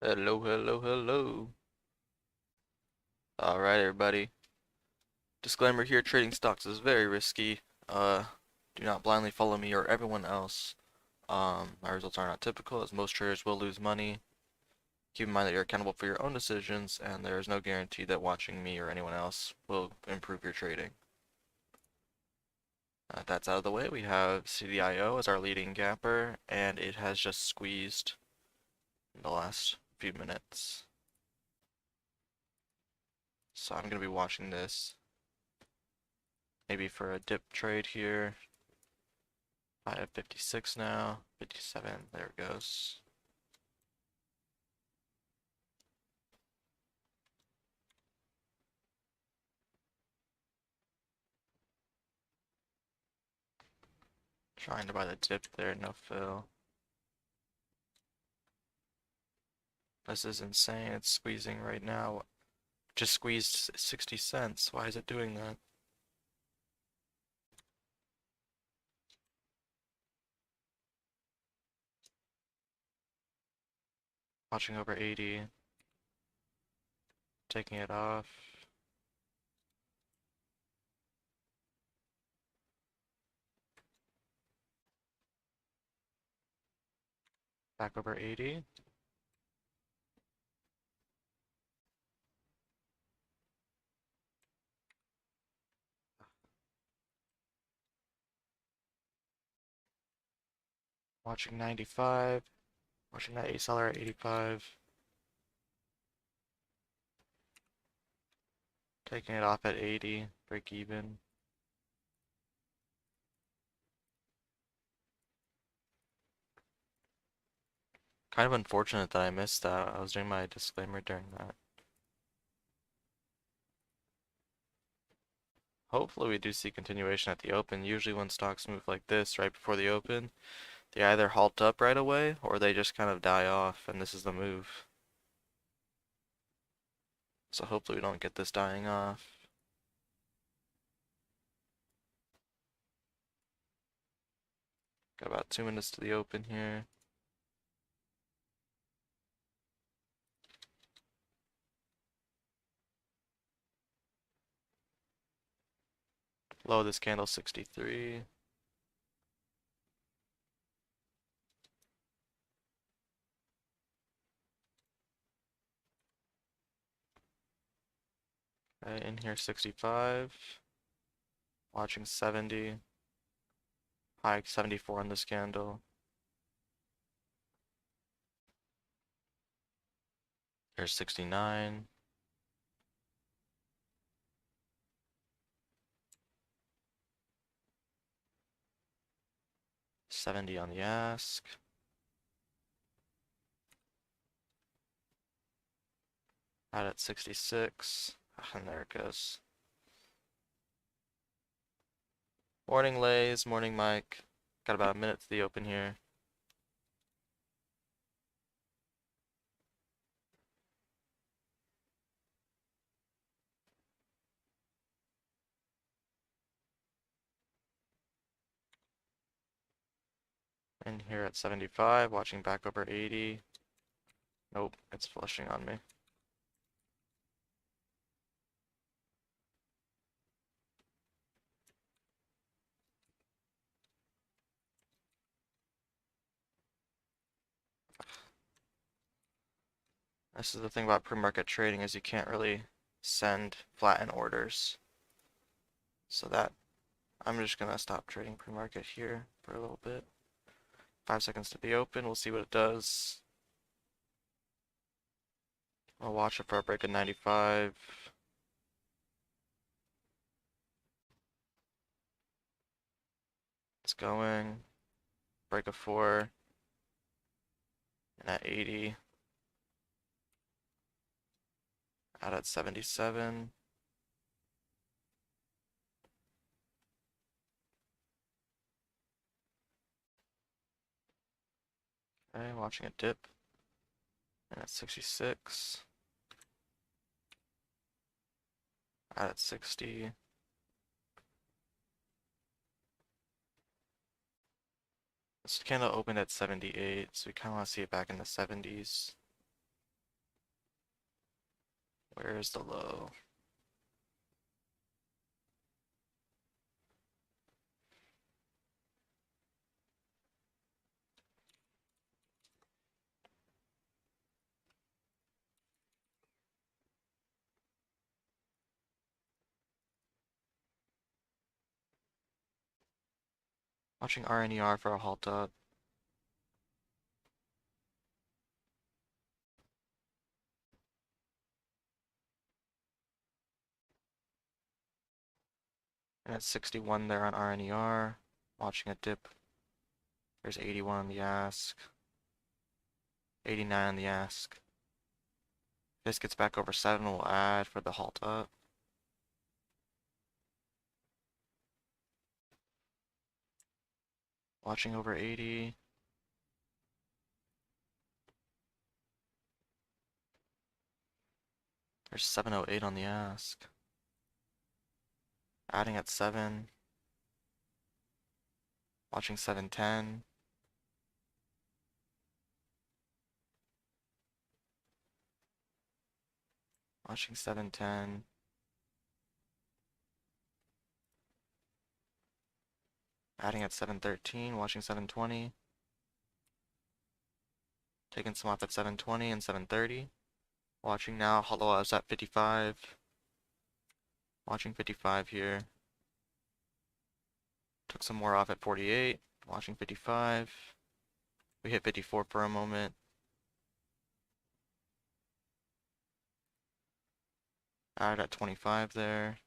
Hello, hello, hello. Alright, everybody. Disclaimer here, trading stocks is very risky. Do not blindly follow me or everyone else. My results are not typical, as most traders will lose money. Keep in mind that you're accountable for your own decisions, and there is no guarantee that watching me or anyone else will improve your trading. That's out of the way. We have CDIO as our leading gapper, and it has just squeezed in the last few minutes. So I'm going to be watching this. Maybe for a dip trade here. I have 56 now. 57. There it goes. Trying to buy the dip there. No fill. This is insane. It's squeezing right now. Just squeezed 60 cents. Why is it doing that? Watching over 80. Taking it off. Back over 80. Watching 95. Watching that seller at 85. Taking it off at 80. Break even. Kind of unfortunate that I missed that. I was doing my disclaimer during that. Hopefully we do see continuation at the open. Usually when stocks move like this right before the open, they either halt up right away or they just kind of die off, and this is the move. So hopefully we don't get this dying off. Got about 2 minutes to the open here. Low of this candle 63. Okay, in here 65. Watching 70. High 74 on this candle. Here's 69. $70 on the ask. Out at 66. And there it goes. Morning Lays, morning Mike. Got about a minute to the open here. In here at 75, watching back over 80. Nope, it's flushing on me. This is the thing about pre-market trading is you can't really send flatten orders. So that I'm just gonna stop trading pre-market here for a little bit. 5 seconds to be open, we'll see what it does. I'll watch it for a break of 95. It's going. Break of 4. And at 80. Out at 77. Okay, watching it dip. And at 66. Out at 60. This candle opened at 78, so we kind of want to see it back in the 70s. Where is the low? Watching RNER for a halt up. And it's 61 there on RNER. Watching a dip. There's 81 on the ask. 89 on the ask. If this gets back over 7, we'll add for the halt up. Watching over 80. There's 708 on the ask. Adding at 7. Watching 710. Watching 710. Adding at 713. Watching 720. Taking some off at 720 and 730. Watching now. Hollow eyes at 55. Watching 55 here. Took some more off at 48. Watching 55. We hit 54 for a moment. Added at 25 there.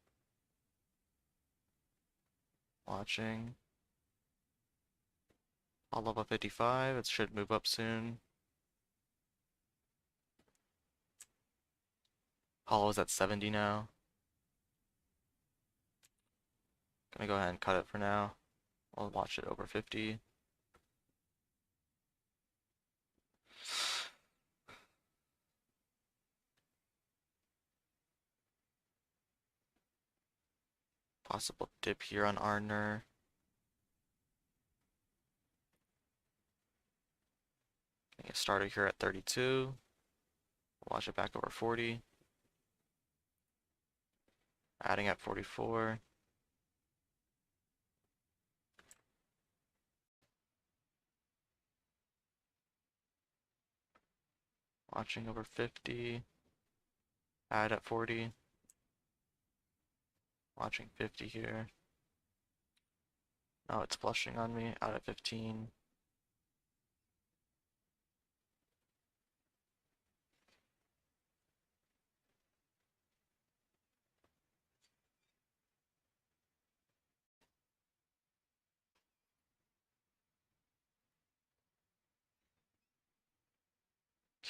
Watching. Hollow up at 55. It should move up soon. Hollow is at 70 now. Gonna go ahead and cut it for now. I'll watch it over 50. Possible dip here on Ardner. Getting a starter here at 32. Watch it back over 40. Adding at 44. Watching over 50. Add at 40. Watching 50 here. Now it's flushing on me. Out at 15.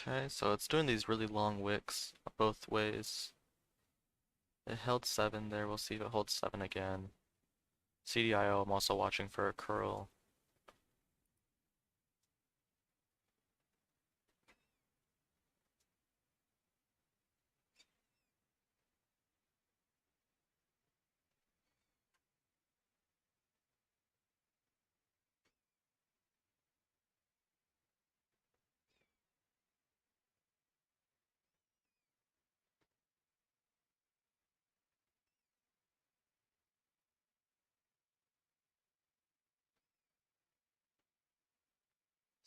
Okay, so it's doing these really long wicks both ways. It held 7 there. We'll see if it holds 7 again. CDIO, I'm also watching for a curl.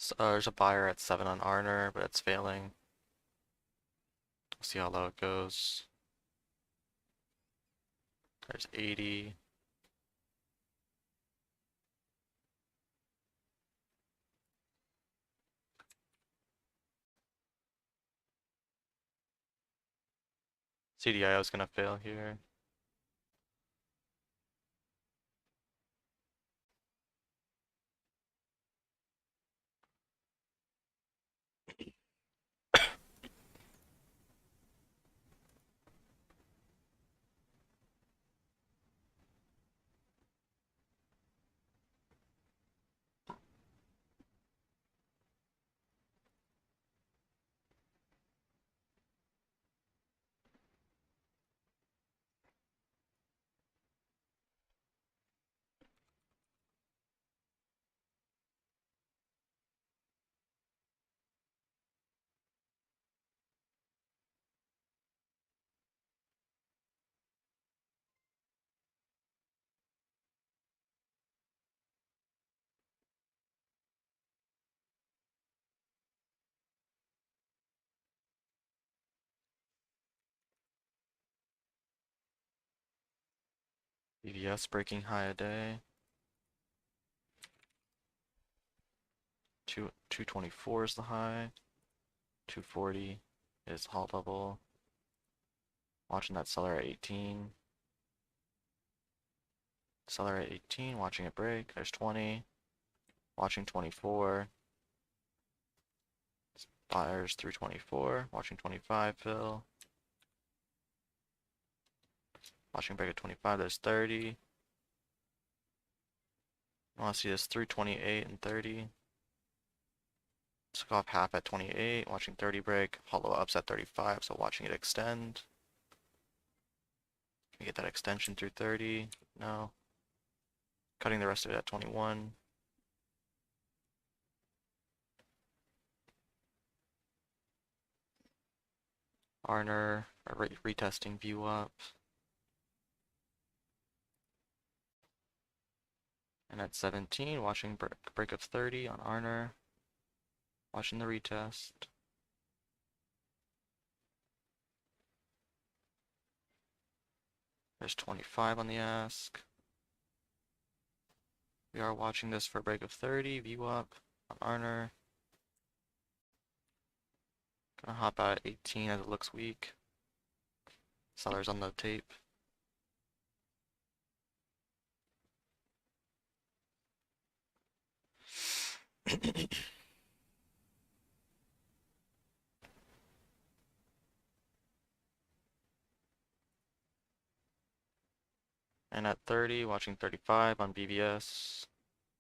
So, there's a buyer at 7 on Arner, but it's failing. We'll see how low it goes. There's 80. CDIO is gonna fail here. BVS breaking high a day. 224 is the high. 240 is halt level. Watching that seller at 18. Seller at 18, watching it break. There's 20. Watching 24. Buyers through 24. Watching 25 fill. Watching break at 25. There's 30. I want to see this through 28 and 30. Took off half at 28. Watching 30 break. Hollow ups at 35, so watching it extend. Can we get that extension through 30? No. Cutting the rest of it at 21. Arner, retesting view up. And at 17, watching break of 30 on Arner. Watching the retest. There's 25 on the ask. We are watching this for a break of 30, view up on Arner. Gonna hop out at 18 as it looks weak. Seller's on the tape. And at 30, watching 35 on BVS.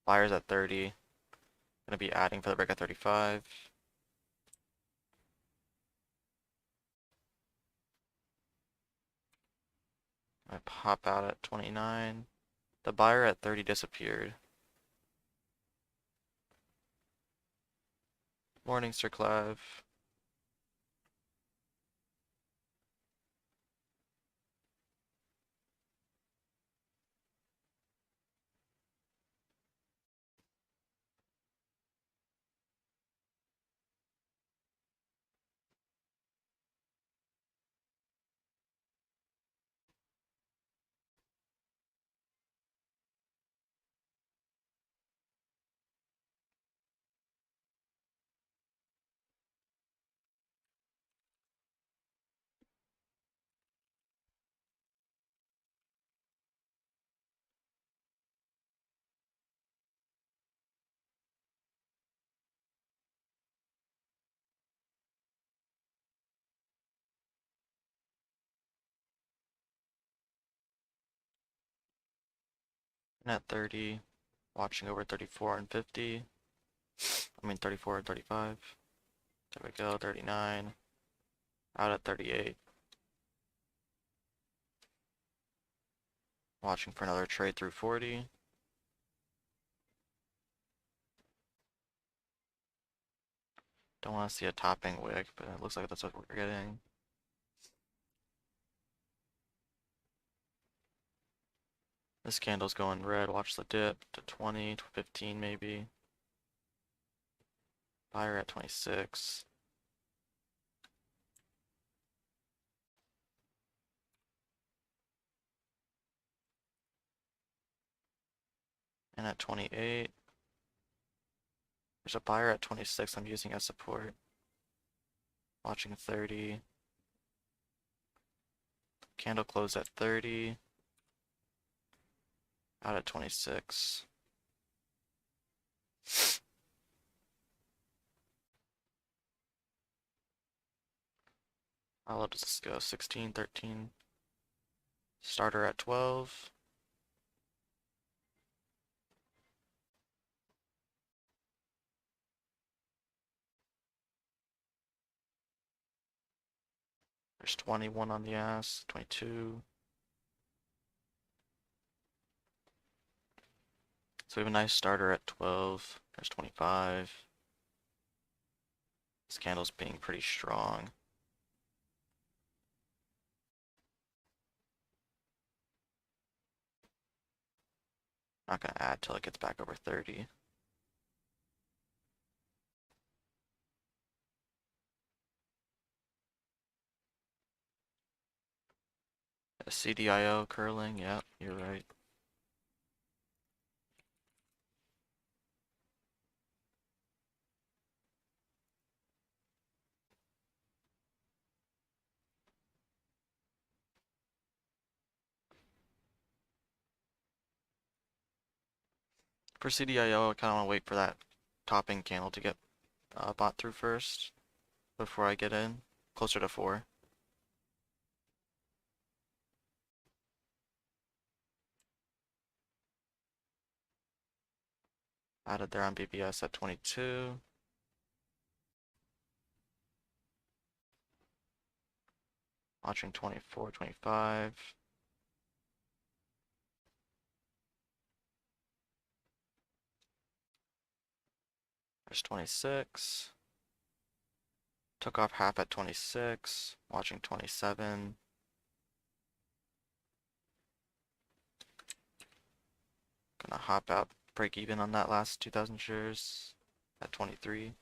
Buyers at 30. Gonna be adding for the break at 35. I pop out at 29. The buyer at 30 disappeared. Morning, Sir Clive. And at 30, watching over 34 and 50. I mean 34 and 35. There we go, 39. Out at 38. Watching for another trade through 40. Don't want to see a topping wick, but it looks like that's what we're getting. This candle's going red. Watch the dip to 20, to 15 maybe. Buyer at 26. And at 28. There's a buyer at 26 I'm using as support. Watching 30. Candle closed at 30. Out at 26. I'll just go 16, 13. Starter at 12. There's 21 on the ass, 22. So we have a nice starter at 12. There's 25. This candle's being pretty strong. Not gonna add till it gets back over 30. CDIO curling, yeah, you're right. For CDIO, I kind of want to wait for that topping candle to get bought through first before I get in, closer to 4. Added there on BBS at 22. Watching 24, 25. There's 26. Took off half at 26. Watching 27. Gonna hop out, break even on that last 2,000 shares at 23.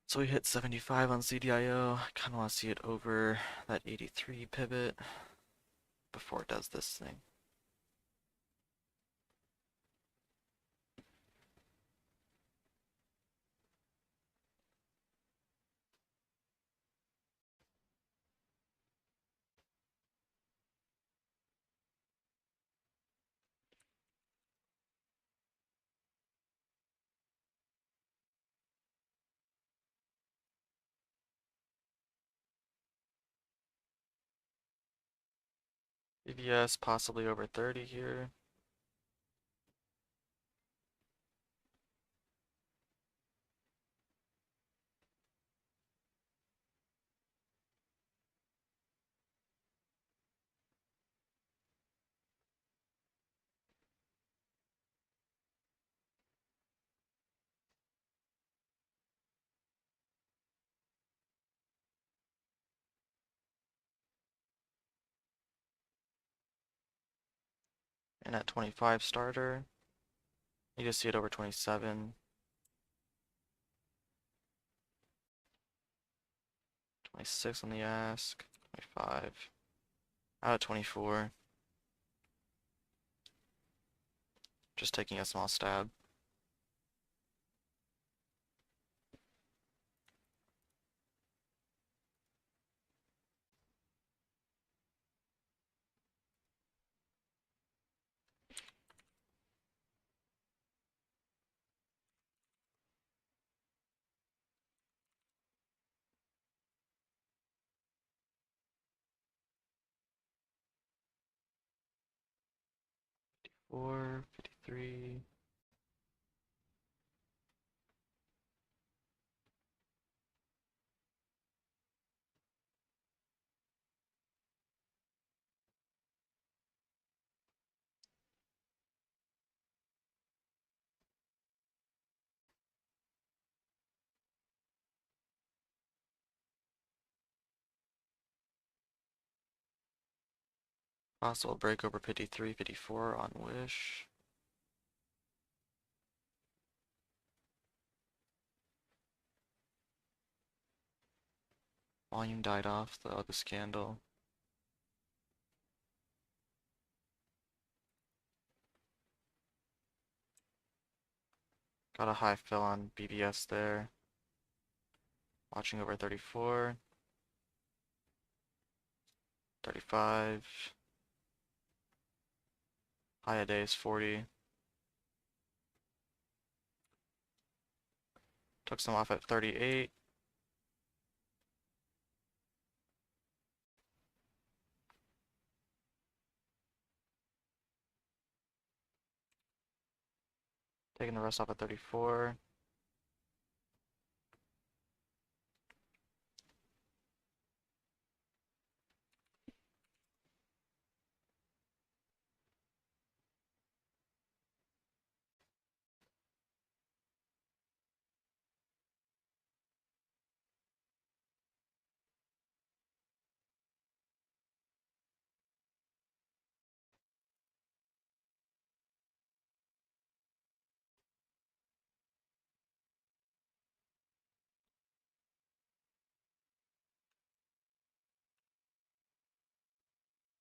So we hit 75 on CDIO. I kind of want to see it over that 83 pivot before it does this thing. BBS possibly over 30 here. And at 25 starter, you just see it over 27. 26 on the ask. 25. Out of 24. Just taking a small stab. Four, 53. Possible break over 53, 54 on Wish. Volume died off though, this candle. Got a high fill on BBS there. Watching over 34. 35. High a day is 40. Took some off at 38. Taking the rest off at 34.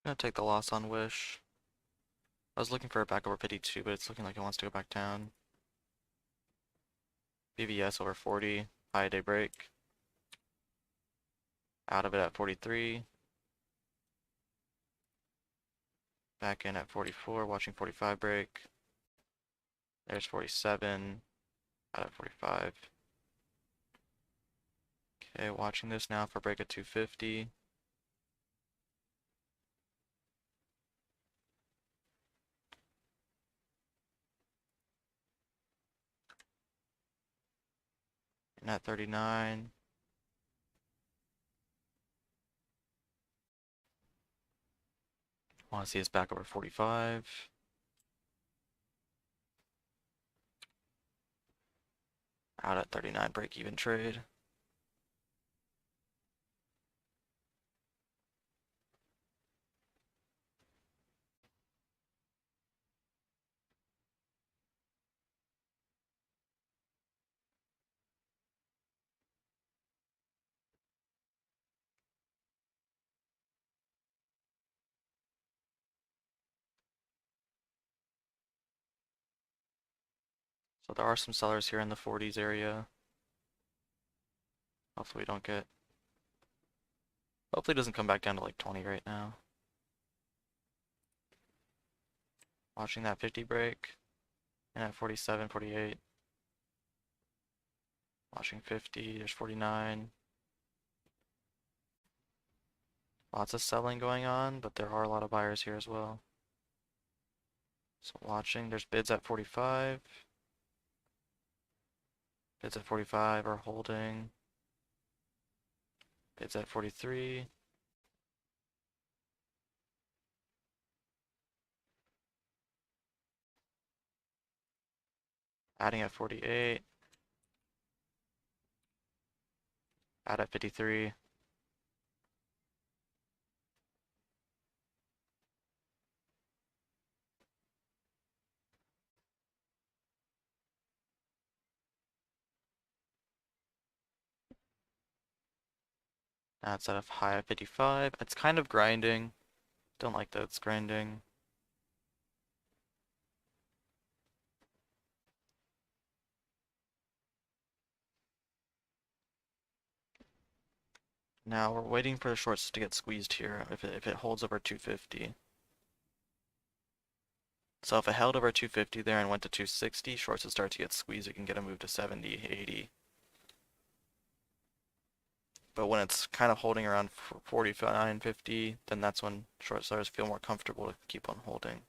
Gonna take the loss on Wish. I was looking for it back over 52, but it's looking like it wants to go back down. BBS over 40. High day break. Out of it at 43. Back in at 44, watching 45 break. There's 47, out at 45. Okay, watching this now for break at 250. And at 39. Want to see us back over 45. Out at 39, break even trade. So there are some sellers here in the 40s area. Hopefully we don't get... Hopefully it doesn't come back down to like 20 right now. Watching that 50 break. And at 47, 48. Watching 50, there's 49. Lots of selling going on, but there are a lot of buyers here as well. So watching, there's bids at 45. Bids at 45 are holding. Bids at 43. Adding at 48. Add at 53. Now it's at a high of 55. It's kind of grinding. Don't like that it's grinding. Now we're waiting for the shorts to get squeezed here if it holds over 250. So if it held over 250 there and went to 260, shorts would start to get squeezed. It can get a move to 70, 80. But when it's kind of holding around 49, 50, then that's when short sellers feel more comfortable to keep on holding.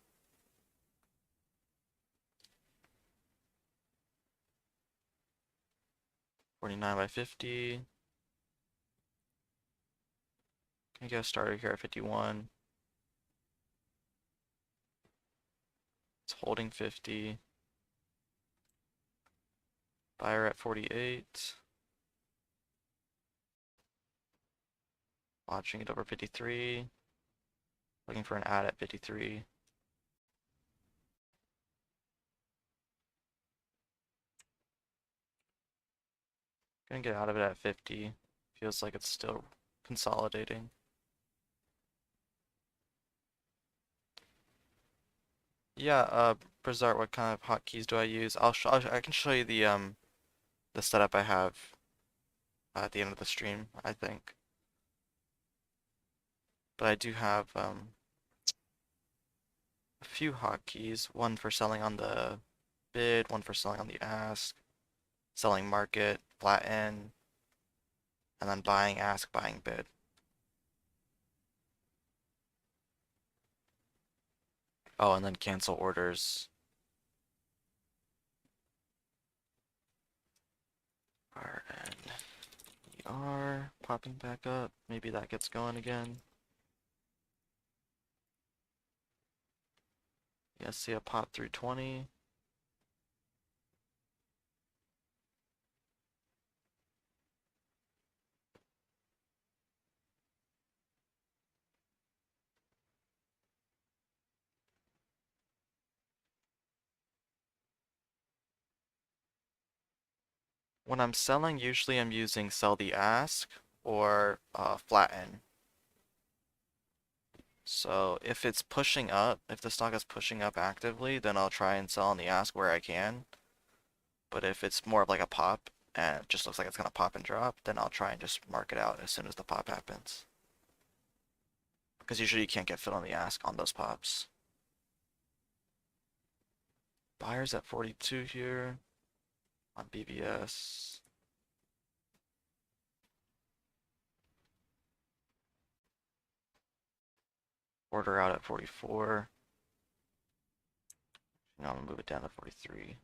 $49 by 50. Can get started here at 51. It's holding 50. Buyer at 48. Watching it over 53. Looking for an add at 53. Gonna get out of it at 50. Feels like it's still consolidating. Yeah, Brizart, what kind of hotkeys do I use? I can show you the setup I have at the end of the stream, I think. But I do have a few hotkeys. One for selling on the bid, one for selling on the ask, selling market, flatten, and then buying ask, buying bid. Oh, and then cancel orders. RNER popping back up. Maybe that gets going again. Yeah, see a pop through 20. When I'm selling, usually I'm using sell the ask or flatten. So if it's pushing up, if the stock is pushing up actively, then I'll try and sell on the ask where I can. But if it's more of like a pop and it just looks like it's gonna pop and drop, then I'll try and just mark it out as soon as the pop happens. Because usually you can't get fit on the ask on those pops. buyers at 42 here on BBS. Order out at 44. Now I'm gonna move it down to 43.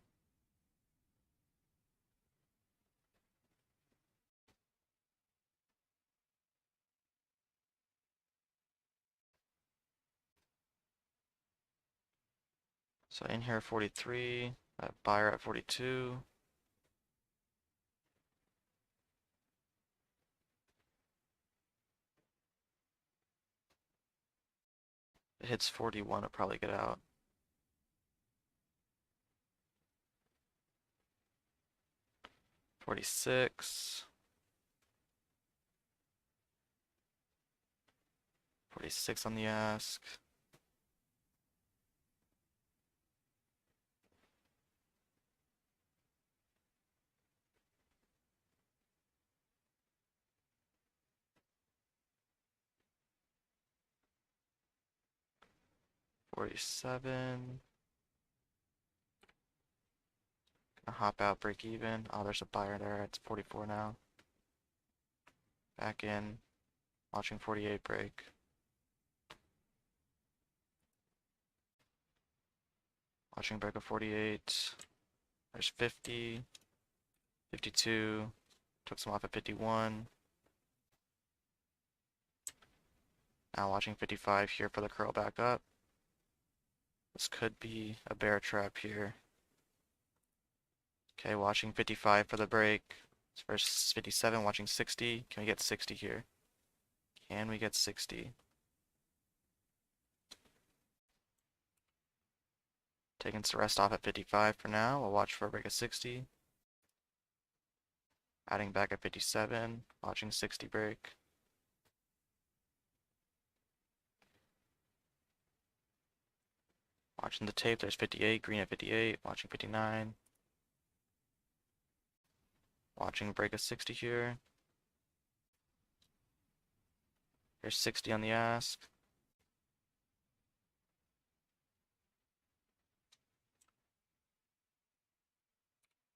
So in here 43, buyer at 42. It hits 41, it'll probably get out. $46. $46 on the ask. $47. Gonna hop out, break even. Oh, there's a buyer there. It's 44 now. Back in. Watching 48 break. Watching break of 48. There's 50. 52. Took some off at 51. Now watching 55 here for the curl back up. This could be a bear trap here. Okay, watching 55 for the break. Versus 57, watching 60. Can we get 60 here? Can we get 60? Taking the rest off at 55 for now. We'll watch for a break of 60. Adding back at 57. Watching 60 break. Watching the tape, there's 58, green at 58, watching 59. Watching break of 60 here. There's 60 on the ask.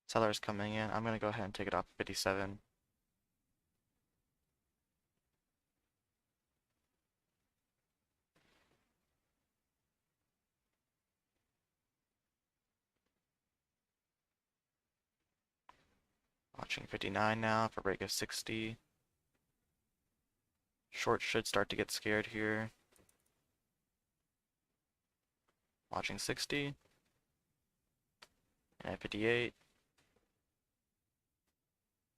Seller's coming in. I'm gonna go ahead and take it off 57. Watching 59 now for break of 60. Short should start to get scared here. Watching 60. And at 58.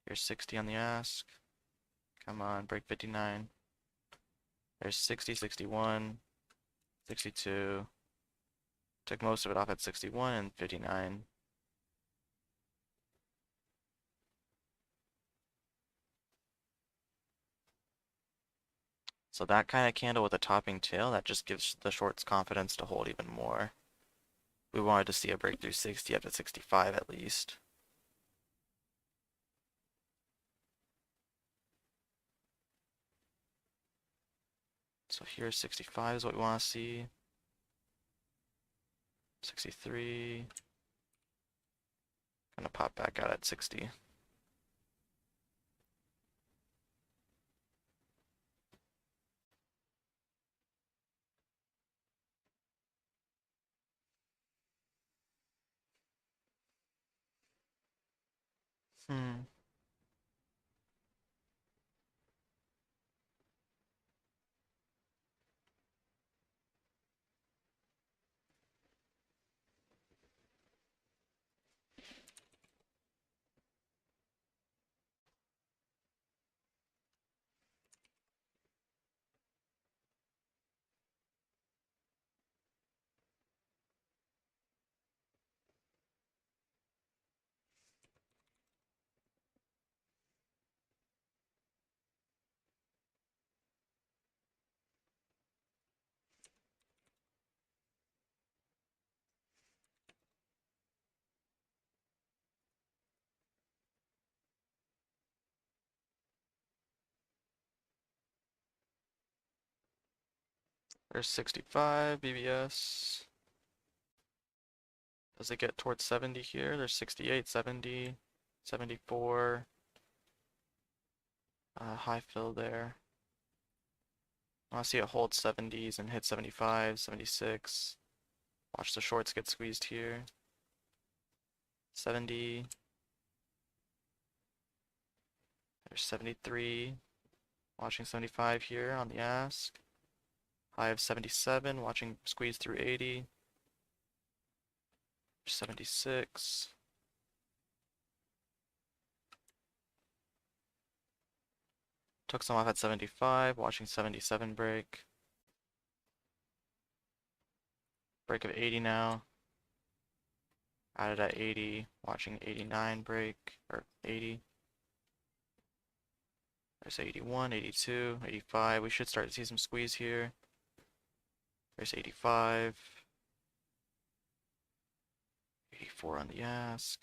Here's 60 on the ask. Come on, break 59. There's 60, 61, 62. Took most of it off at 61 and 59. So that kind of candle with a topping tail, that just gives the shorts confidence to hold even more. We wanted to see a breakthrough 60 up to 65 at least. So here's 65 is what we want to see. 63. Gonna pop back out at 60. Hmm. There's 65, BBS. Does it get towards 70 here? There's 68, 70, 74. High fill there. I want to see it hold 70s and hit 75, 76. Watch the shorts get squeezed here. 70. There's 73. Watching 75 here on the ask. High of 77. Watching squeeze through 80. 76. Took some off at 75. Watching 77 break. Break of 80 now. Added at 80. Watching 89 break. Or 80. There's 81, 82, 85. We should start to see some squeeze here. There's 85. 84 on the ask.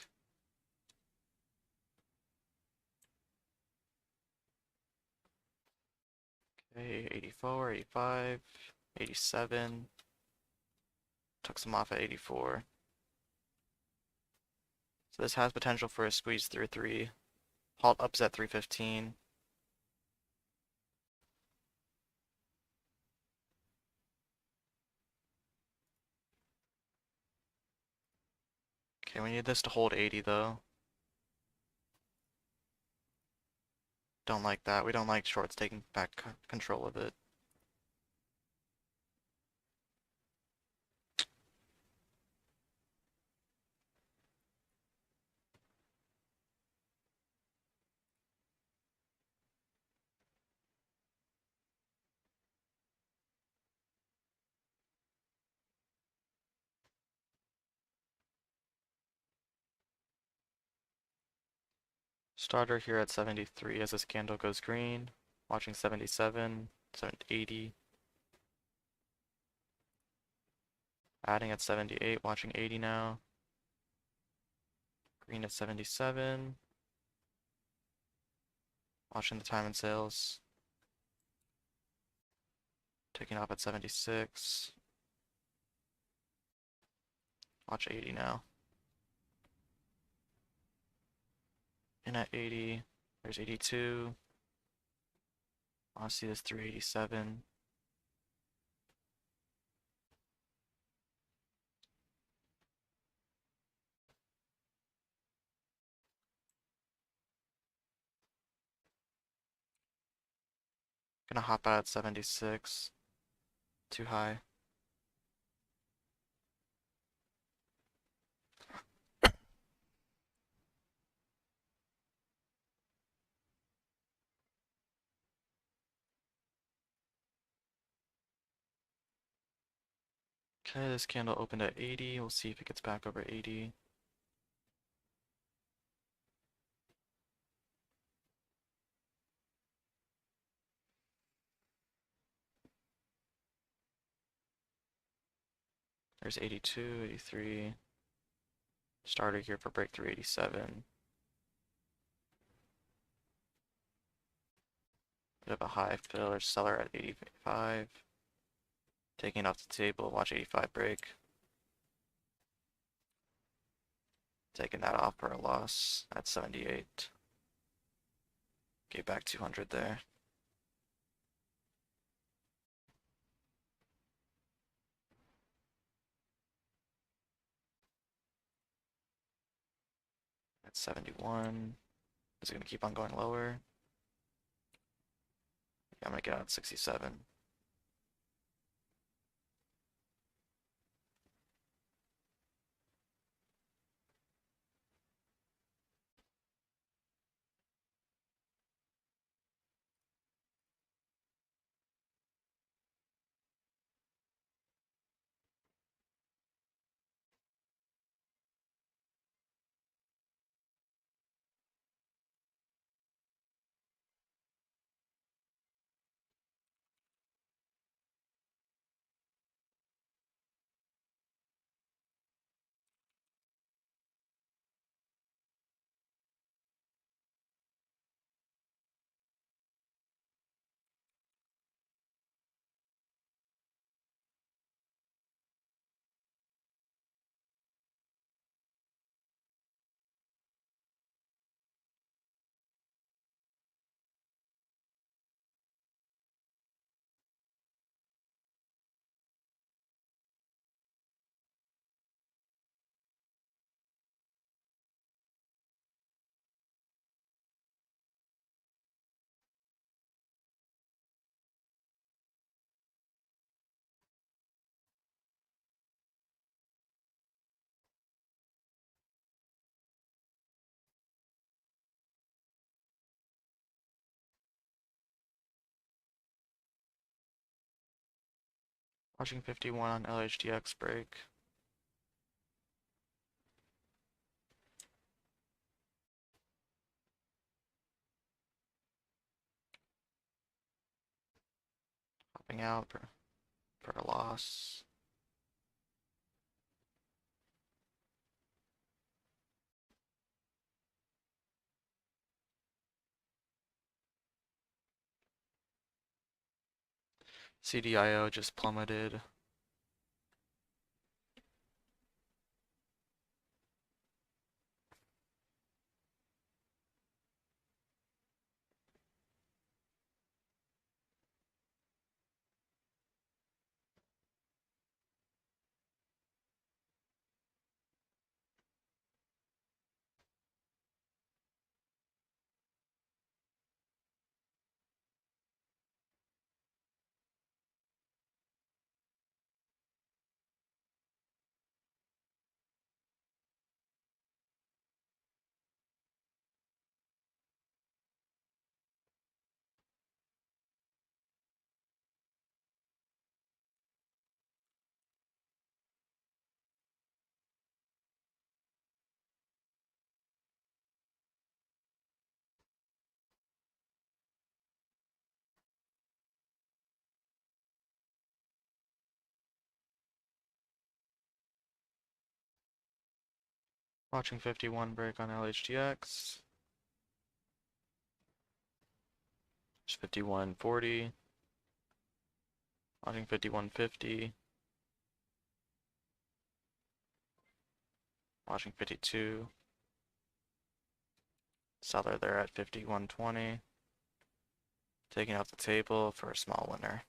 Okay, 84, 85, 87. Took some off at 84. So this has potential for a squeeze through 3. Halt ups at 315. Okay, we need this to hold 80 though. Don't like that. We don't like shorts taking back control of it. Starter here at 73 as this candle goes green. Watching 77, 80. Adding at 78, watching 80 now. Green at 77. Watching the time and sales. Taking off at 76. Watch 80 now. In at 80. There's 82. I want to see this through 87. Gonna hop out at 76. Too high. Okay, this candle opened at 80. We'll see if it gets back over 80. There's 82, 83. Starter here for breakthrough 87. Bit of a high fill or seller at 85. Taking it off the table, watch 85 break. Taking that off for a loss at 78. Gave back 200 there. At 71. Is it going to keep on going lower? Yeah, I'm going to get out at 67. Watching 51 on LHDX break. Popping out for a loss. CDIO just plummeted. Watching 51 break on LHDX. Just 51.40. Watching 51.50. Watching 52. Seller there at 51.20. Taking out the table for a small winner.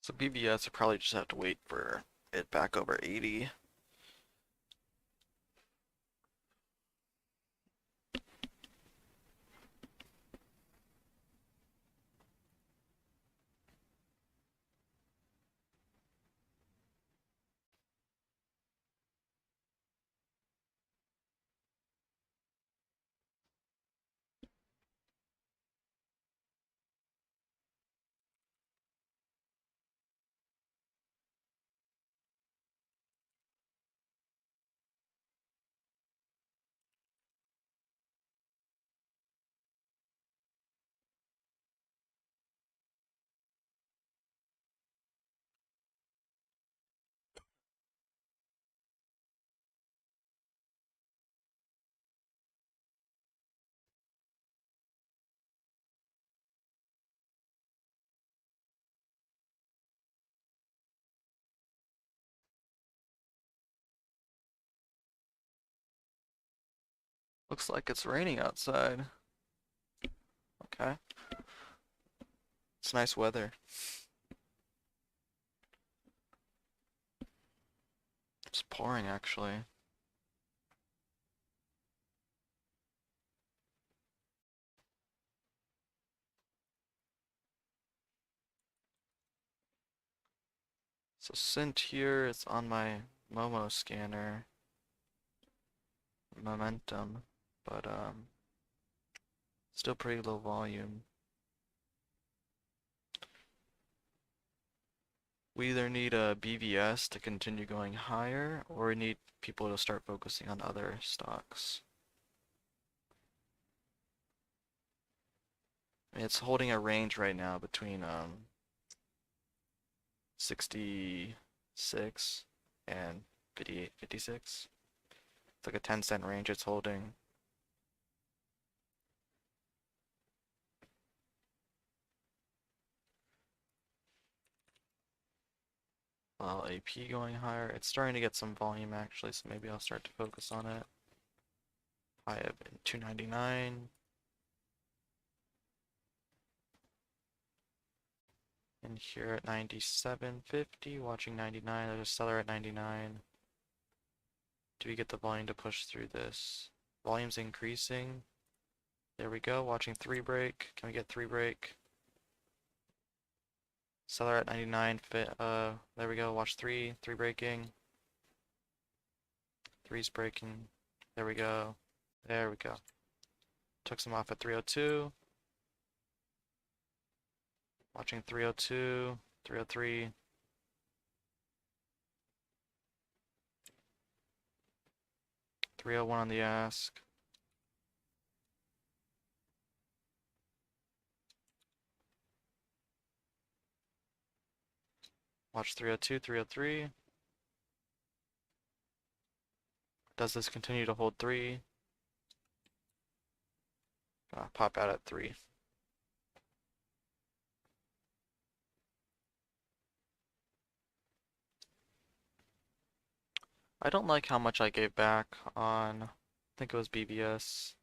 So BBS will probably just have to wait for it back over 80. Looks like it's raining outside. Okay. It's nice weather. It's pouring actually. So Sint here is on my Momo scanner. Momentum. but still pretty low volume. We either need a BVS to continue going higher, or we need people to start focusing on other stocks. I mean, it's holding a range right now between 66 and 58, 56. It's like a 10-cent range it's holding. While AP going higher, it's starting to get some volume actually, so maybe I'll start to focus on it. High up in 299. And here at 97.50, watching 99, there's a seller at 99. Do we get the volume to push through this? Volume's increasing. There we go, watching 3 break. Can we get 3 break? Seller at 99, there we go, watch 3 breaking. 3's breaking. There we go. There we go. Took some off at 302. Watching 302, 303. $301 on the ask. Watch 302, 303. Does this continue to hold 3? Gonna pop out at 3. I don't like how much I gave back on, I think it was BBS.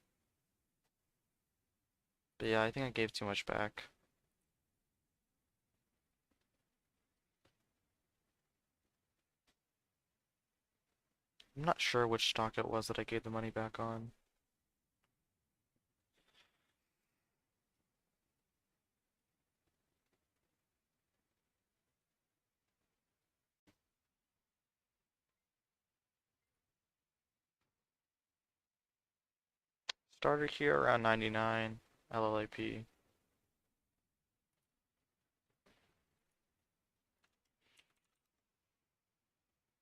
But yeah, I think I gave too much back. I'm not sure which stock it was that I gave the money back on. Started here around 99, LLAP.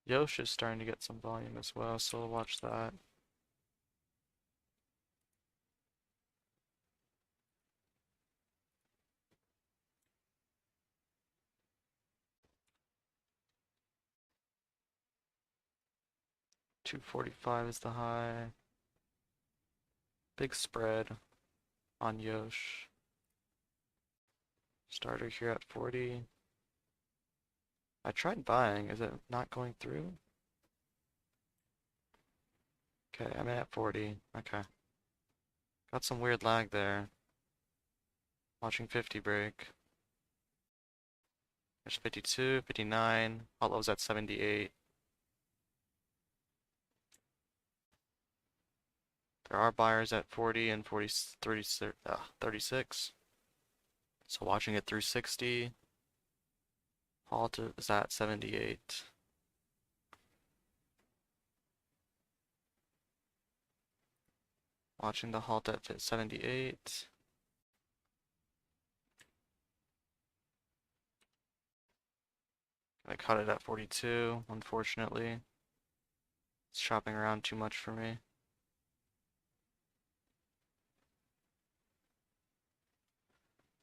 Yosh is starting to get some volume as well, so we'll watch that. $245 is the high. Big spread on Yosh. Starter here at 40. I tried buying. Is it not going through? Okay, I'm at 40. Okay. Got some weird lag there. Watching 50 break. There's 52, 59. Hot low's at 78. There are buyers at 40 and 40, 36. So watching it through 60. Halt is at 78. Watching the halt at 78. I cut it at 42, unfortunately. It's shopping around too much for me.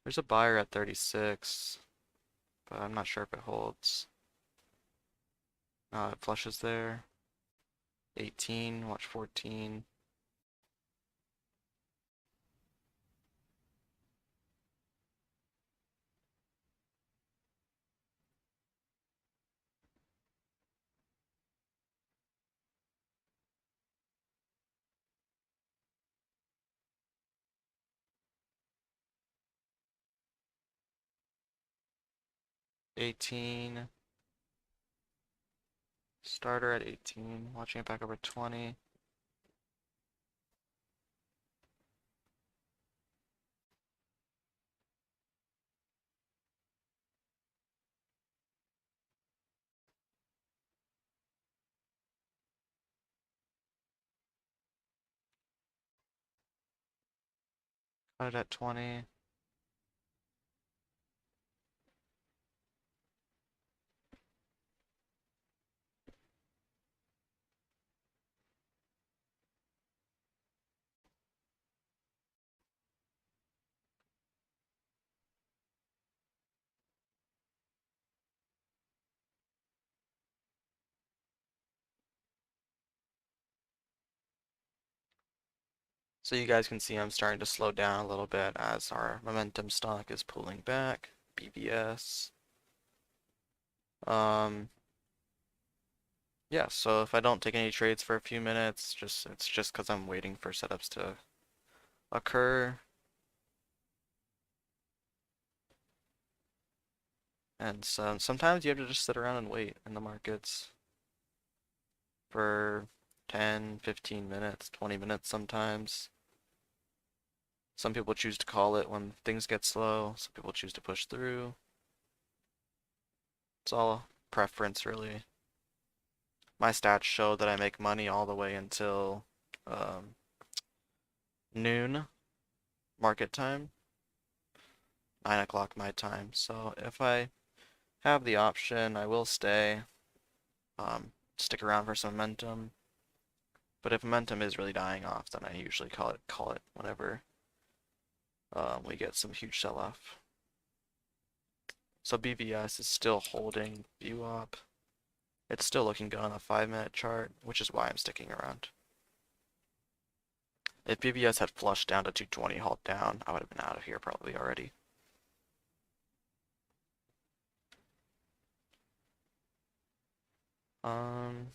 There's a buyer at 36, but I'm not sure if it holds. It flushes there. 18, watch 14. $18. Starter at 18. Watching it back over 20. Cut it at 20. So you guys can see I'm starting to slow down a little bit as our momentum stock is pulling back. BBS. Um, yeah, so if I don't take any trades for a few minutes, it's just because I'm waiting for setups to occur. And so sometimes you have to just sit around and wait in the markets for 10, 15 minutes, 20 minutes sometimes. Some people choose to call it when things get slow. Some people choose to push through. It's all preference, really. My stats show that I make money all the way until um, noon market time, 9 o'clock my time. So if I have the option, I will stay, stick around for some momentum. But if momentum is really dying off, then I usually call it whenever we get some huge sell-off. So BVS is still holding VWAP. It's still looking good on the 5-minute chart, which is why I'm sticking around. If BVS had flushed down to 220 halt down, I would have been out of here probably already. Um,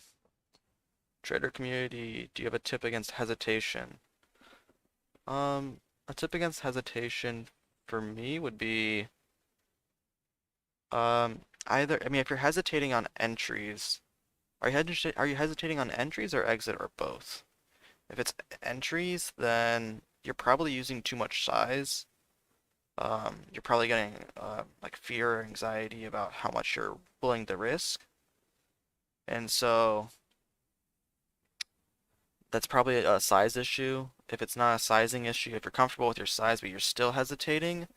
Trader community, do you have a tip against hesitation? A tip against hesitation for me would be either, I mean, if you're hesitating on entries, are you hesitating on entries or exit or both? If it's entries, then you're probably using too much size. You're probably getting like fear or anxiety about how much you're willing to risk. And so that's probably a size issue. If it's not a sizing issue, if you're comfortable with your size but you're still hesitating,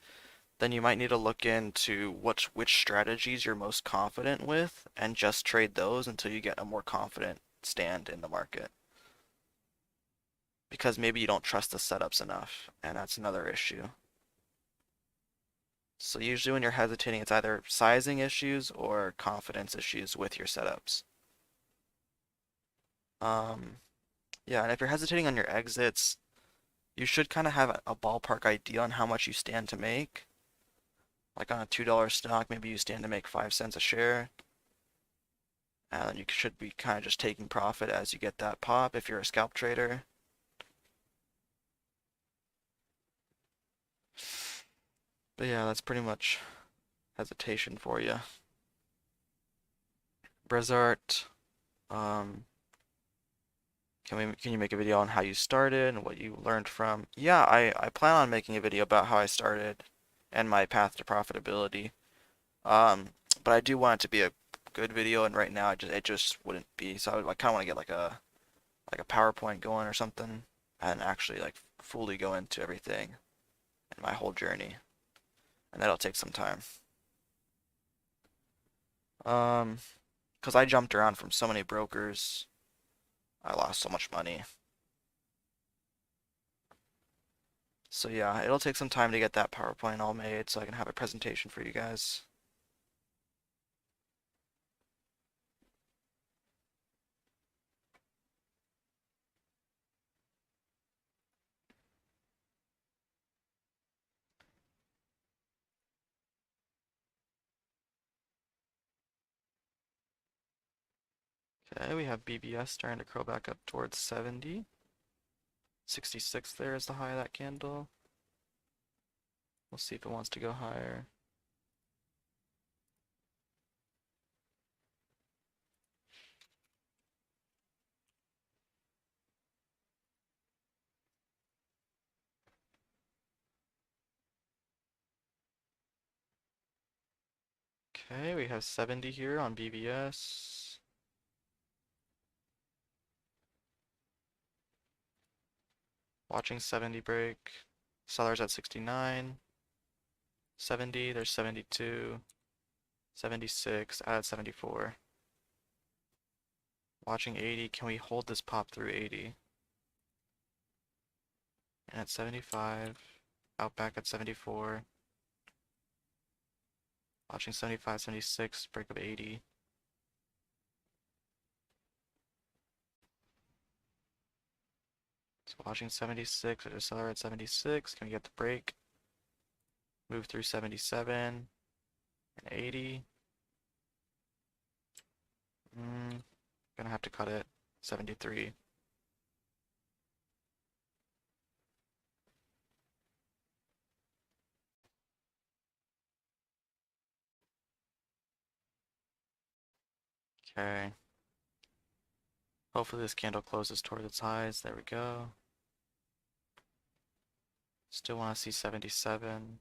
then you might need to look into which strategies you're most confident with and just trade those until you get a more confident stand in the market. Because maybe you don't trust the setups enough, and that's another issue. So usually when you're hesitating, it's either sizing issues or confidence issues with your setups. Um, yeah, and if you're hesitating on your exits, you should kind of have a ballpark idea on how much you stand to make. Like on a $2 stock, maybe you stand to make 5 cents a share. And then you should be kind of just taking profit as you get that pop if you're a scalp trader. But yeah, that's pretty much hesitation for you. Brezart, um, can you make a video on how you started and what you learned from? Yeah, I plan on making a video about how I started and my path to profitability. Um, but I do want it to be a good video, and right now it just wouldn't be. So I kind of want to get like a PowerPoint going or something, and actually like fully go into everything and my whole journey, and that'll take some time. Um, because I jumped around from so many brokers, I lost so much money. So yeah, it'll take some time to get that PowerPoint all made so I can have a presentation for you guys. Okay, we have BBS starting to curl back up towards 70. 66 there is the high of that candle. We'll see if it wants to go higher. Okay, we have 70 here on BBS. Watching 70 break. Sellers at 69, 70, there's 72, 76, out at 74. Watching 80, can we hold this pop through 80? And at 75, out back at 74. Watching 75, 76, break of 80. So watching 76, there's a seller at 76, can we get the break? Move through 77 and 80. Gonna have to cut it. 73. Okay. Hopefully this candle closes towards its highs. There we go. Still want to see 77.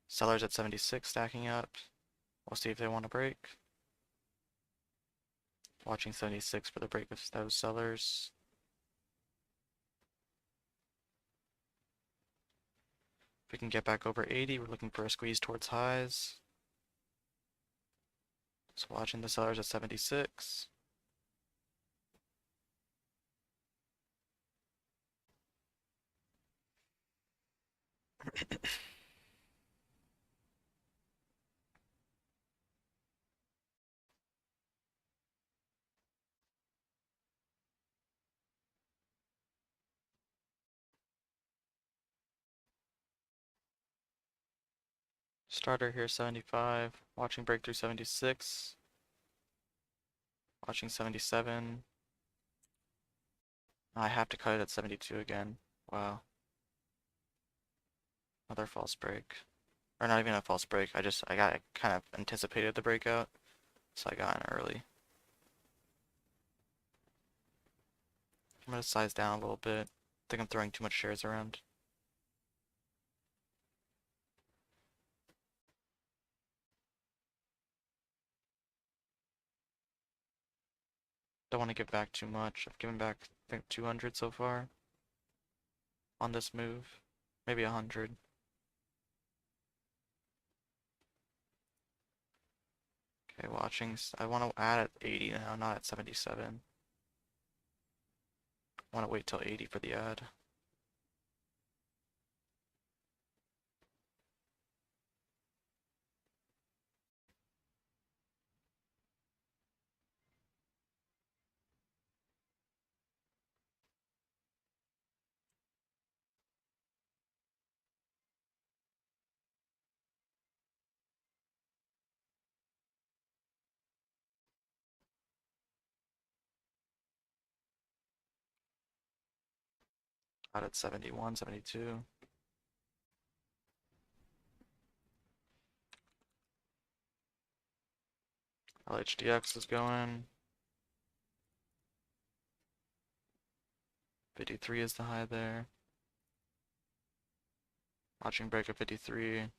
Sellers at 76 stacking up. We'll see if they want to break. Watching 76 for the break of those sellers. If we can get back over 80, we're looking for a squeeze towards highs. So watching the sellers at 76. Starter here 75. Watching breakthrough 76. Watching 77. I have to cut it at 72 again. Wow. Another false break. Or not even a false break. I kind of anticipated the breakout, so I got in early. I'm gonna size down a little bit. I think I'm throwing too much shares around. Don't want to give back too much. I've given back, I think, 200 so far on this move. Maybe 100. Okay, watching. I want to add at 80 now, not at 77. I want to wait till 80 for the ad. Out at 71, 72. LHDX is going. 53 is the high there. Watching break at 53.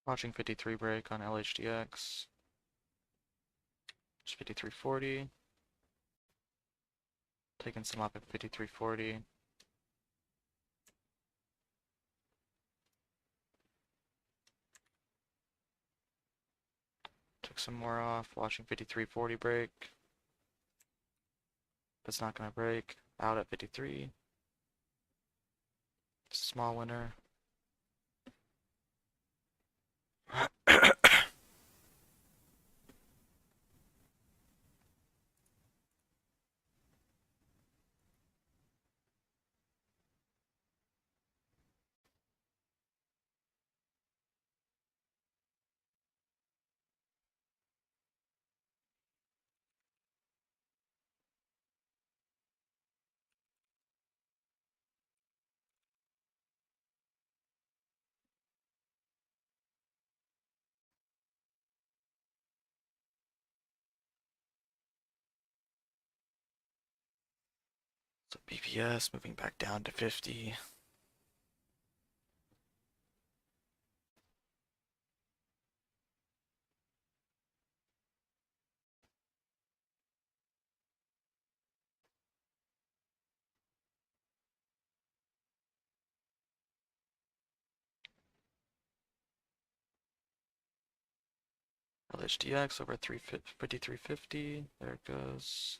Watching 53 break on LHDX. Just 53.40. Taking some up at 53.40. Took some more off. Watching 53.40 break. That's not gonna break. Out at 53. Small winner. So BPS moving back down to 50. LHDX over 5350. There it goes.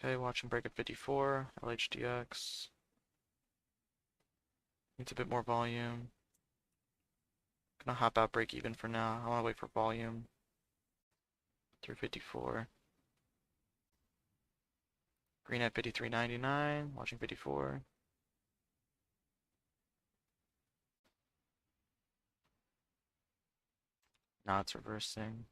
Okay, watching break at 54. LHDX. Needs a bit more volume. Gonna hop out break even for now. I wanna wait for volume. 354. Green at 53.99. Watching 54. Now it's reversing.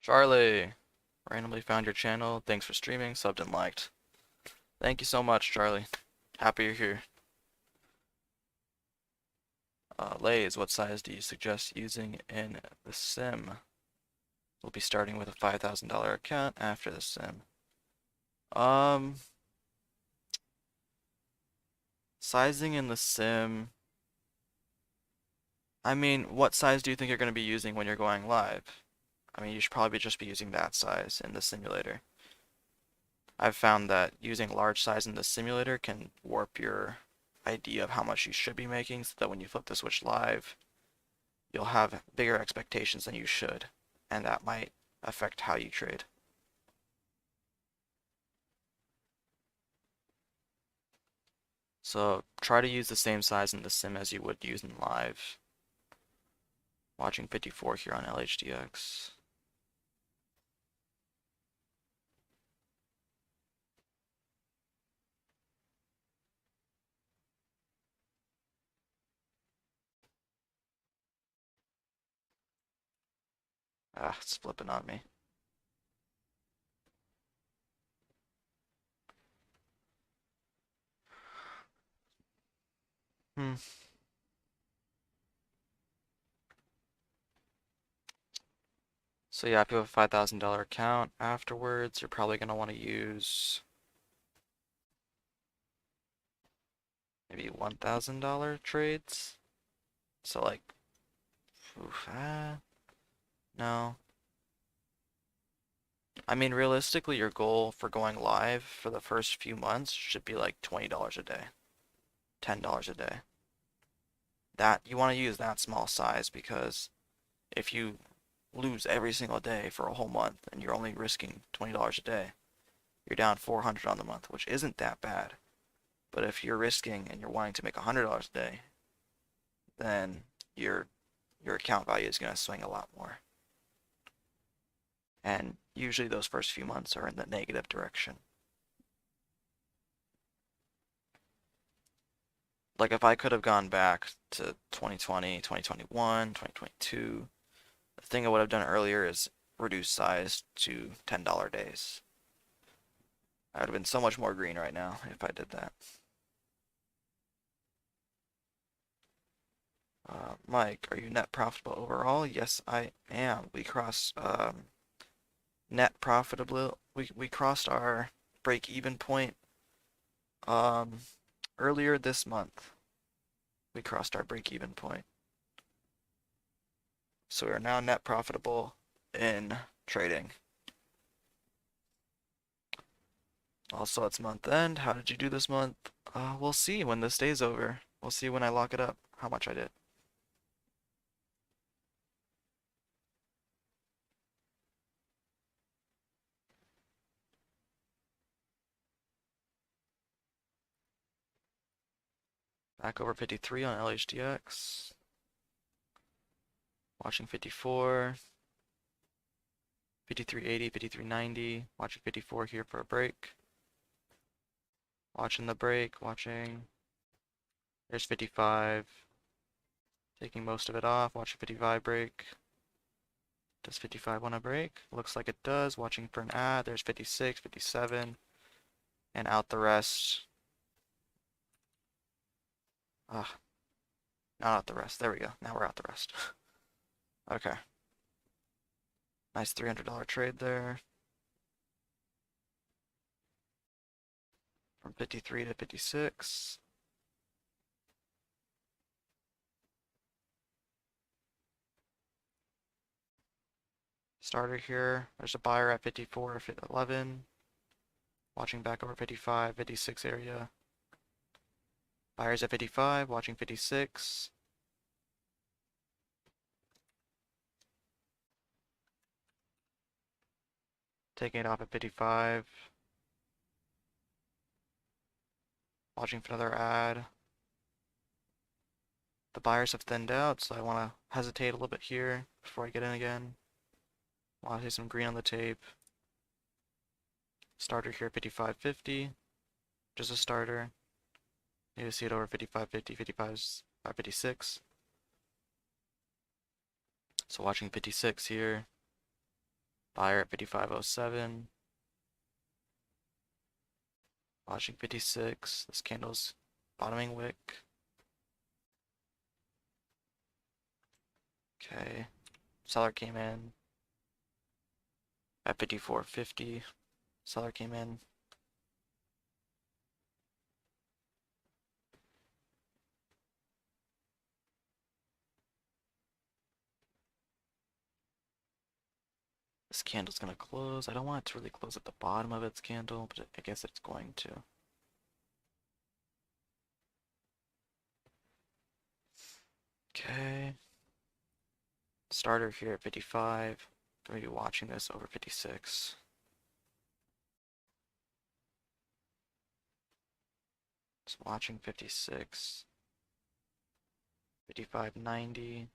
Charlie! Randomly found your channel. Thanks for streaming, subbed and liked. Thank you so much, Charlie. Happy you're here. Lays, what size do you suggest using in the sim? We'll be starting with a $5,000 account after the sim. Sizing in the sim. I mean, what size do you think you're going to be using when you're going live? I mean, you should probably just be using that size in the simulator. I've found that using large size in the simulator can warp your idea of how much you should be making, so that when you flip the switch live, you'll have bigger expectations than you should, and that might affect how you trade. So try to use the same size in the sim as you would use in live. Watching 54 here on LHDX. Ah, it's flipping on me. Hmm. So yeah, if you have a $5,000 account afterwards, you're probably going to want to use maybe $1,000 trades. So like, oof, no. I mean, realistically, your goal for going live for the first few months should be like $20 a day, $10 a day. That you want to use that small size, because if you lose every single day for a whole month and you're only risking $20 a day, you're down 400 on the month, which isn't that bad. But if you're risking and you're wanting to make $100 a day, then your account value is going to swing a lot more. And usually those first few months are in the negative direction. Like if I could have gone back to 2020, 2021, 2022, the thing I would have done earlier is reduce size to $10 days. I would have been so much more green right now if I did that. Mike, are you net profitable overall? Yes, I am. We crossed net profitable. We crossed our break-even point earlier this month. We crossed our break-even point. So we are now net profitable in trading. Also, it's month end. How did you do this month? We'll see when this day's over. We'll see when I lock it up, how much I did. Back over 53 on LHDX. Watching 54. 53.80, 53.90. Watching 54 here for a break. Watching the break, watching. There's 55. Taking most of it off. Watching 55 break. Does 55 want to break? Looks like it does. Watching for an ad. There's 56, 57. And out the rest. Ah, not out the rest. There we go. Now we're out the rest. Okay. Nice $300 trade there. From 53 to 56. Starter here. There's a buyer at 54, 11. Watching back over 55, 56 area. Buyers at 55, watching 56. Taking it off at 55. Watching for another ad. The buyers have thinned out, so I want to hesitate a little bit here before I get in again. Want to see some green on the tape. Starter here, 55.50. Just a starter. Need to see it over 55.50, 55's 56. So watching 56 here. Buyer at 55.07. Watching 56. This candle's bottoming wick. Okay. Seller came in at 54.50. Seller came in. This candle's gonna close. I don't want it to really close at the bottom of its candle, but I guess it's going to. Okay. Starter here at 55. Gonna be watching this over 56. Just watching 56. 55.90.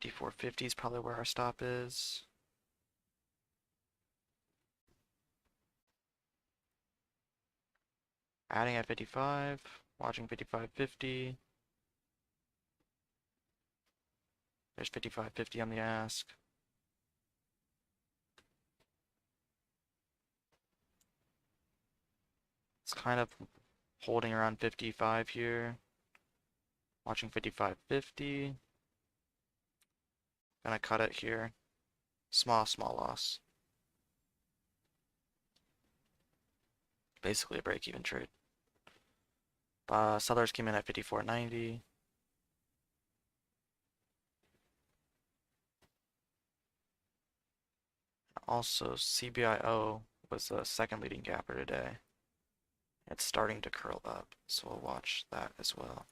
54.50 is probably where our stop is. Adding at 55, watching 55.50. There's 55.50 on the ask. It's kind of holding around 55 here. Watching 55.50. Gonna cut it here. Small loss. Basically a break-even trade. Sellers came in at 54.90. Also, CBIO was the second leading gapper today. It's starting to curl up, so we'll watch that as well.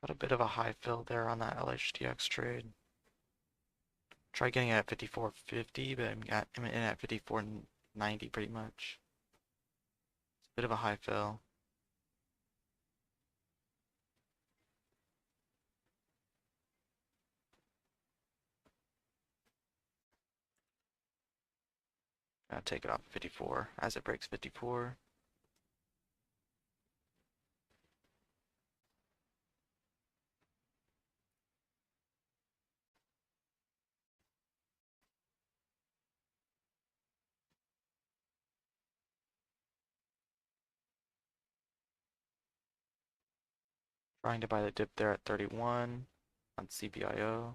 Got a bit of a high fill there on that LHDX trade. Try getting it at 54.50, but I'm in at 54.90 pretty much. It's a bit of a high fill. Gotta take it off at 54 as it breaks 54. Trying to buy the dip there at 31 on CBIO.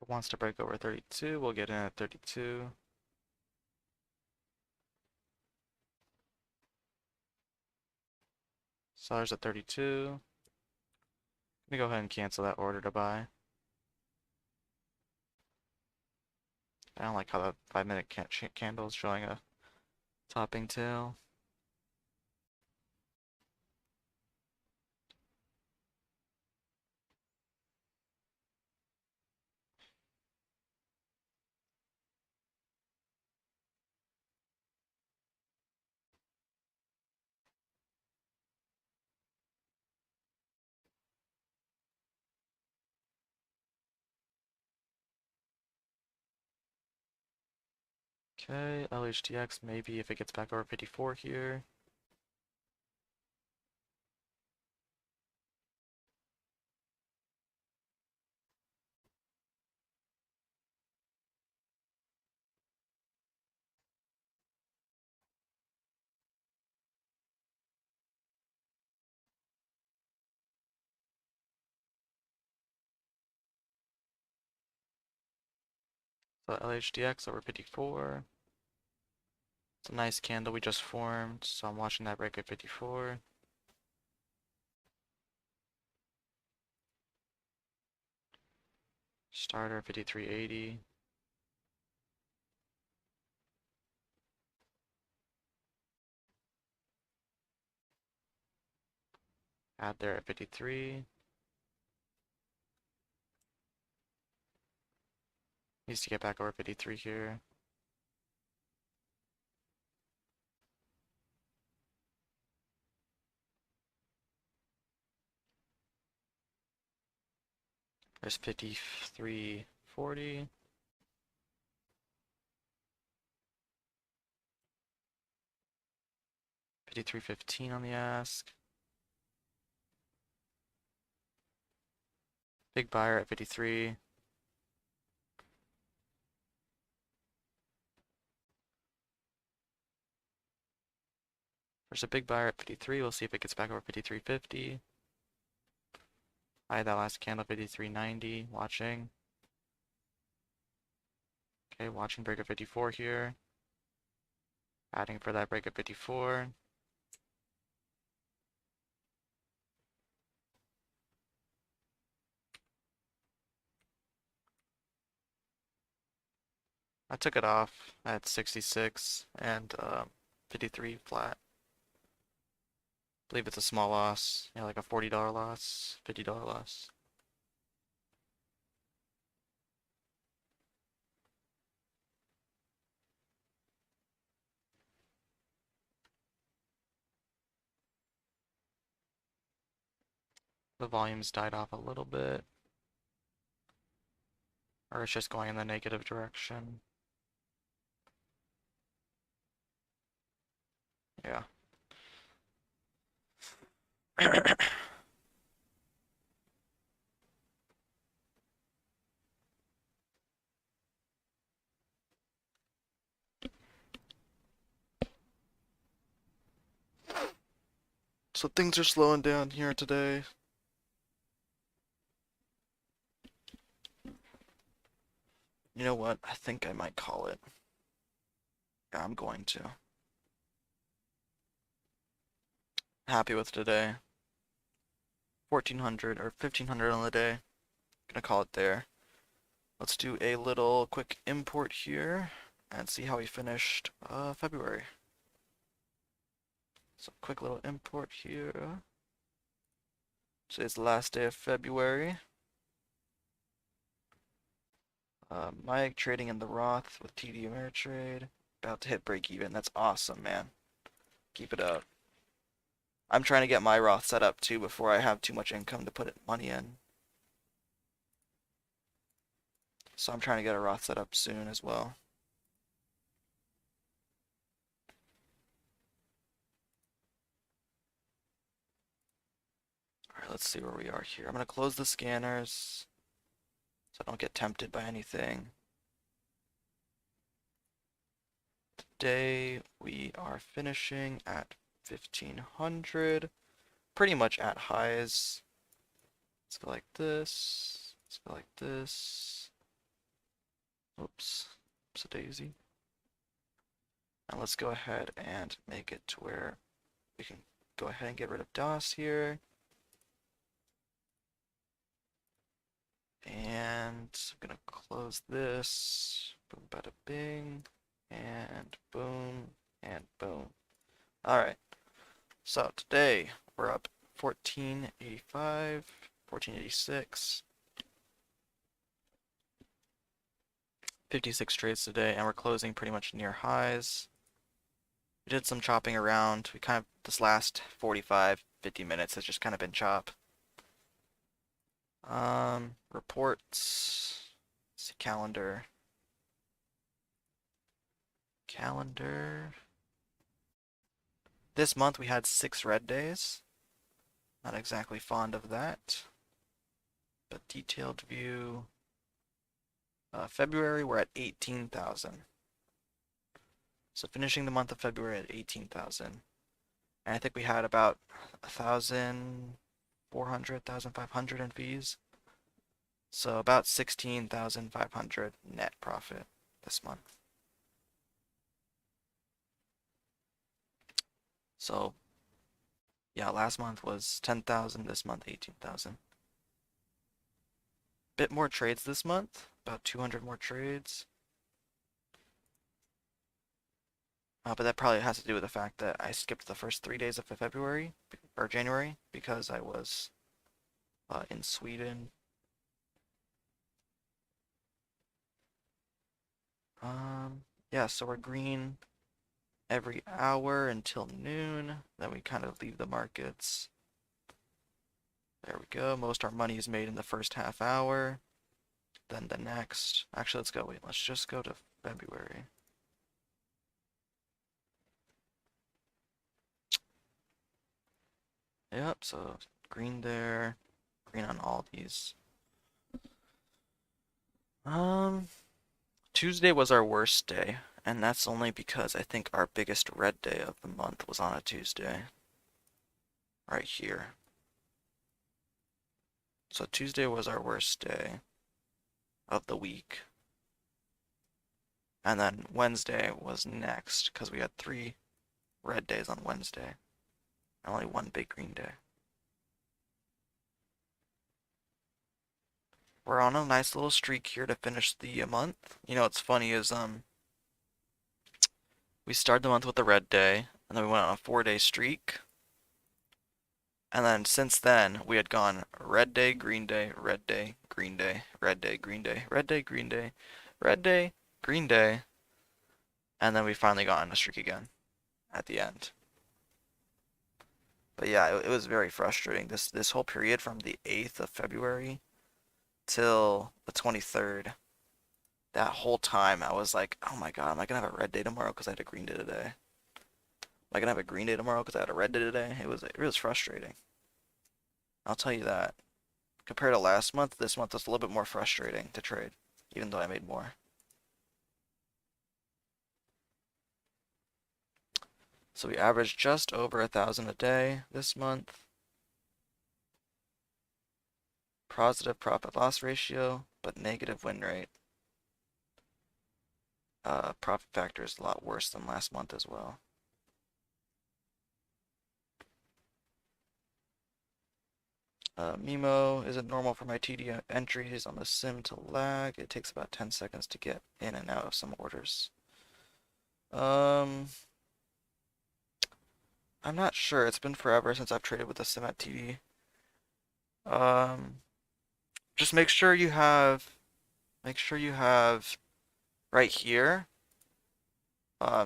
If it wants to break over 32, we'll get in at 32. Seller's at 32. Let me go ahead and cancel that order to buy. I don't like how the 5-minute candle is showing a topping tail. Okay, LHDX maybe if it gets back over 54 here. So LHDX over 54. It's a nice candle we just formed, so I'm watching that break at 54. Starter 53.80. Add there at 53. Needs to get back over 53 here. There's 53.40. 53.15 on the ask. Big buyer at 53. There's a big buyer at 53. We'll see if it gets back over 53.50. I had that last candle 53.90. Watching. Okay, watching break at 54 here. Adding for that break at 54. I took it off at 66 and 53 flat. I believe it's a small loss, like a $40 loss, $50 loss. The volume's died off a little bit, or it's just going in the negative direction. Yeah. So things are slowing down here today. You know what? I think I might call it. Yeah, I'm going to. Happy with today. 1400 or 1500 on the day. Gonna call it there. Let's do a little quick import here and see how we finished February. So quick little import here. Today's the last day of February. Mike trading in the Roth with TD Ameritrade. About to hit break even. That's awesome, man. Keep it up. I'm trying to get my Roth set up too before I have too much income to put money in. So I'm trying to get a Roth set up soon as well. Alright, let's see where we are here. I'm going to close the scanners so I don't get tempted by anything. Today we are finishing at 1500, pretty much at highs. Let's go like this. Let's go like this. Oops, it's a daisy. And let's go ahead and make it to where we can go ahead and get rid of DOS here. And I'm gonna close this. Boom, bada bing. And boom, and boom. Alright, so today we're up 1485, 1486. 56 trades today, and we're closing pretty much near highs. We did some chopping around. We kind of, this last 45, 50 minutes has just kind of been chop. Reports. Let's see, calendar. Calendar. This month we had 6 red days. Not exactly fond of that. But detailed view. February we're at 18,000. So finishing the month of February at 18,000. And I think we had about 1,400, 1,500 in fees. So about 16,500 net profit this month. So yeah, last month was 10,000, this month 18,000. Bit more trades this month, about 200 more trades. But that probably has to do with the fact that I skipped the first 3 days of February, or January, because I was in Sweden. Yeah, so we're green every hour until noon. Then we kind of leave the markets. There we go. Most of our money is made in the first half hour. Then the next. Actually, let's go. Wait, let's just go to February. Yep, so green there. Green on all these. Tuesday was our worst day, and that's only because I think our biggest red day of the month was on a Tuesday. Right here. So Tuesday was our worst day of the week. And then Wednesday was next, because we had 3 red days on Wednesday. And only 1 big green day. We're on a nice little streak here to finish the month. You know what's funny is we started the month with a red day, and then we went on a 4-day streak. And then since then, we had gone red day, green day, red day, green day, red day, green day, red day, green day, red day, green day, and then we finally got on a streak again at the end. But yeah, it was very frustrating. This whole period from the 8th of February till the 23rd, that whole time I was like, oh my god, am I gonna have a red day tomorrow because I had a green day today? Am I gonna have a green day tomorrow because I had a red day today? It was frustrating. I'll tell you that. Compared to last month, this month was a little bit more frustrating to trade, even though I made more. So we averaged just over 1,000 a day this month. Positive profit loss ratio, but negative win rate. Profit factor is a lot worse than last month as well. Mimo, is it normal for my TD entries on the sim to lag? It takes about 10 seconds to get in and out of some orders. I'm not sure. It's been forever since I've traded with the sim at TD. Just make sure you have right here.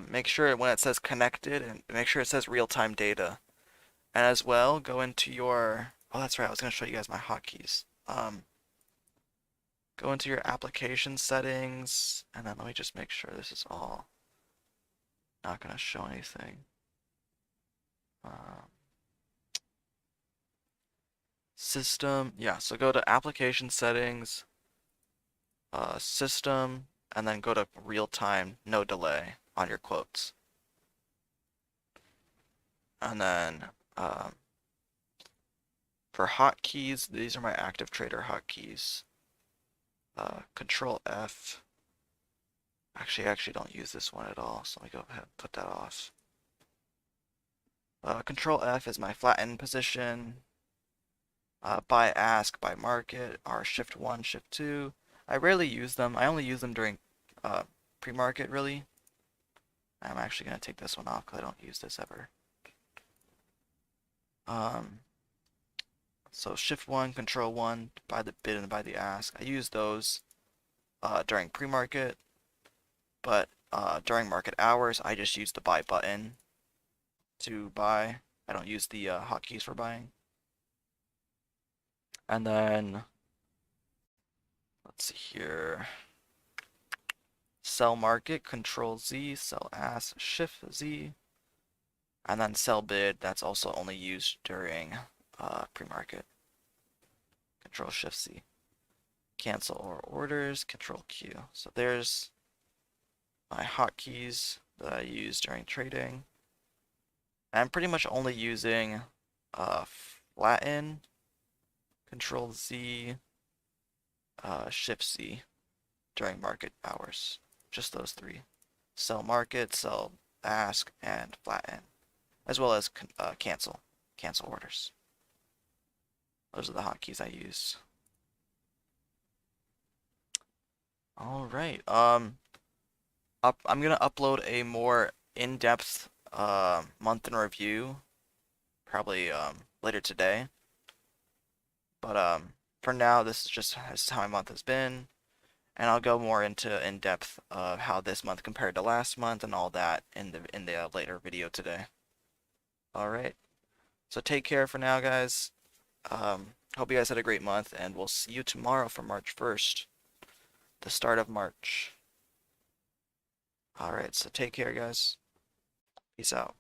Make sure when it says connected, and make sure it says real-time data. And as well, go into your, oh, that's right, I was going to show you guys my hotkeys. Go into your application settings, and then let me just make sure this is all not going to show anything. System, yeah, so go to application settings, system, and then go to real-time, no delay on your quotes. And then for hotkeys, these are my active trader hotkeys. Control F, Actually, I actually don't use this one at all, so let me go ahead and put that off. Control F is my flatten position. Buy ask, buy market, are shift 1, shift 2. I rarely use them. I only use them during pre-market, really. I'm actually going to take this one off because I don't use this ever. So shift 1, control 1, buy the bid and buy the ask. I use those during pre-market, but during market hours, I just use the buy button to buy. I don't use the hotkeys for buying. And then, let's see here. Sell market, control Z, sell ask, shift Z. And then sell bid, that's also only used during pre-market. Control shift C. Cancel or orders, control Q. So there's my hotkeys that I use during trading. I'm pretty much only using flatten, control Z, shift Z during market hours. Just those three. Sell market, sell ask, and flatten. As well as cancel orders. Those are the hotkeys I use. All right. I'm gonna upload a more in-depth month in review, probably later today. But for now, this is how my month has been, and I'll go more into in-depth of how this month compared to last month and all that in the later video today. All right. So take care for now, guys. Hope you guys had a great month, and we'll see you tomorrow for March 1st, the start of March. Alright, so take care, guys. Peace out.